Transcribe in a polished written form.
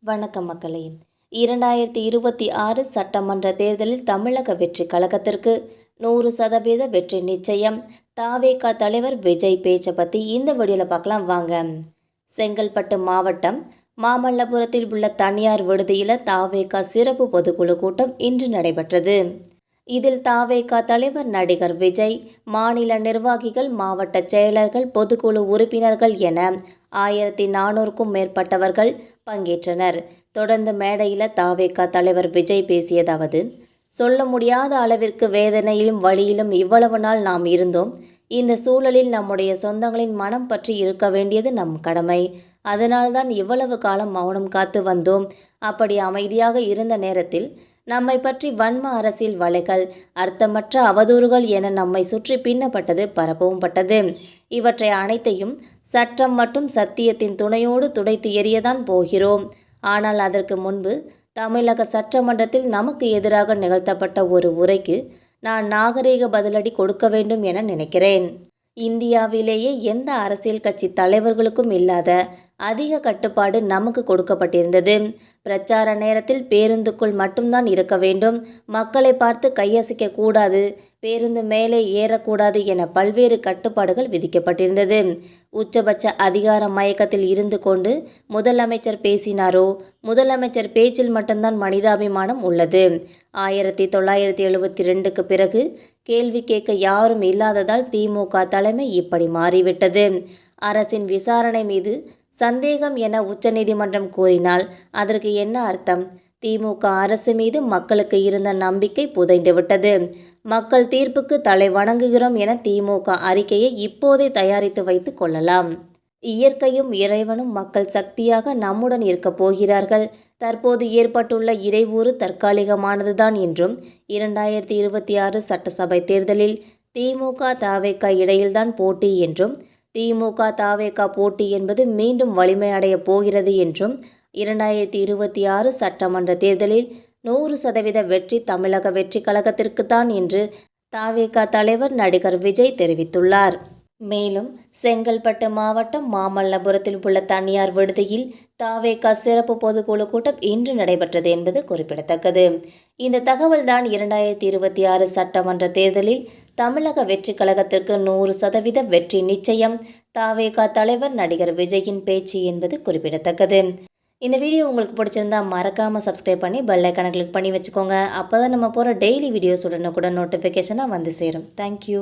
வணக்கம் மக்களே. 2026 சட்டமன்ற தேர்தலில் தமிழக வெற்றி கழகத்திற்கு 100% வெற்றி நிச்சயம். தாவேகா தலைவர் விஜய் பேச்சை பற்றி இந்த வீடியோவில் பார்க்கலாம் வாங்க. செங்கல்பட்டு மாவட்டம் மாமல்லபுரத்தில் உள்ள தனியார் விடுதியில் தாவேகா சிறப்பு பொதுக்குழு கூட்டம் இன்று நடைபெற்றது. இதில் தாவேகா தலைவர் நடிகர் விஜய், மாநில நிர்வாகிகள், மாவட்ட செயலர்கள், பொதுக்குழு உறுப்பினர்கள் என 1400க்கும் மேற்பட்டவர்கள் பங்கேற்றனர். தொடர்ந்து மேடையில் தாவேகா தலைவர் விஜய் பேசியதாவது: சொல்ல முடியாத அளவிற்கு வேதனையிலும் வழியிலும் இவ்வளவு நாள் நாம் இருந்தோம். இந்த சூழலில் நம்முடைய சொந்தங்களின் மனம் பற்றி இருக்க வேண்டியது நம் கடமை. அதனால்தான் இவ்வளவு காலம் மௌனம் காத்து வந்தோம். அப்படி அமைதியாக இருந்த நேரத்தில் நம்மை பற்றி வன்ம அரசியல் வலைகள், அர்த்தமற்ற அவதூறுகள் என நம்மை சுற்றி பின்னப்பட்டது, பரப்பவும் பட்டது. இவற்றை அனைத்தையும் சட்டம் மற்றும் சத்தியத்தின் துணையோடு துடைத்து எறியதான் போகிறோம். ஆனால் அதற்கு முன்பு தமிழக சட்டமன்றத்தில் நமக்கு எதிராக நிகழ்த்தப்பட்ட ஒரு உரைக்கு நான் நாகரீக பதிலடி கொடுக்க வேண்டும் என நினைக்கிறேன். இந்தியாவிலேயே எந்த அரசியல் கட்சி தலைவர்களுக்கும் இல்லாத அதிக கட்டுப்பாடு நமக்கு கொடுக்கப்பட்டிருந்தது. பிரச்சார நேரத்தில் பேருந்துக்குள் மட்டும்தான் இருக்க வேண்டும், மக்களை பார்த்து கையசைக்க கூடாது, பேருந்து மேலே ஏறக்கூடாது என பல்வேறு கட்டுப்பாடுகள் விதிக்கப்பட்டிருந்தது. உச்சபட்ச அதிகார மயக்கத்தில் இருந்து கொண்டு முதலமைச்சர் பேசினாரோ, முதலமைச்சர் பேச்சில் மட்டும்தான் மனிதாபிமானம் உள்ளது. 1972க்கு பிறகு கேள்வி கேட்க யாரும் இல்லாததால் திமுக தலைமை இப்படி மாறிவிட்டது. அரசின் விசாரணை மீது சந்தேகம் என உச்சநீதிமன்றம் கூறினால் அதற்கு என்ன அர்த்தம்? திமுக அரசு மீது மக்களுக்கு இருந்த நம்பிக்கை புதைந்துவிட்டது. மக்கள் தீர்ப்புக்கு தலை வணங்குகிறோம் என திமுக அறிக்கையை இப்போதே தயாரித்து வைத்து கொள்ளலாம். இயற்கையும் இறைவனும் மக்கள் சக்தியாக நம்முடன் இருக்கப் போகிறார்கள். தற்போது ஏற்பட்டுள்ள இடையூறு தற்காலிகமானதுதான் என்றும் 2026 சட்டசபை தேர்தலில் திமுக தாவேகா இடையில்தான் போட்டி என்றும், திமுக தாவேகா போட்டி என்பது மீண்டும் வலிமையடைய போகிறது என்றும், 2026 சட்டமன்ற தேர்தலில் 100% வெற்றி தமிழக வெற்றி கழகத்திற்குத்தான் என்று தாவேகா தலைவர் நடிகர் விஜய் தெரிவித்துள்ளார். மேலும் செங்கல்பட்டு மாவட்டம் மாமல்லபுரத்தில் உள்ள தனியார் விடுதியில் தாவேகா சிறப்பு பொதுக்குழு கூட்டம் இன்று நடைபெற்றது என்பது குறிப்பிடத்தக்கது. இந்த தகவல்தான் 2026 சட்டமன்ற தேர்தலில் தமிழக வெற்றி கழகத்திற்கு 100% வெற்றி நிச்சயம். தாவேகா தலைவர் நடிகர் விஜயின் பேச்சு என்பது குறிப்பிடத்தக்கது. இந்த வீடியோ உங்களுக்கு பிடிச்சிருந்தா மறக்காமல் சப்ஸ்கிரைப் பண்ணி பெல் ஐக்கானை கிளிக் பண்ணி வச்சுக்கோங்க. அப்போ தான் நம்ம போகிற டெய்லி வீடியோஸ் உடனுக்குடன் நோட்டிஃபிகேஷனாக வந்து சேரும். தேங்க்யூ.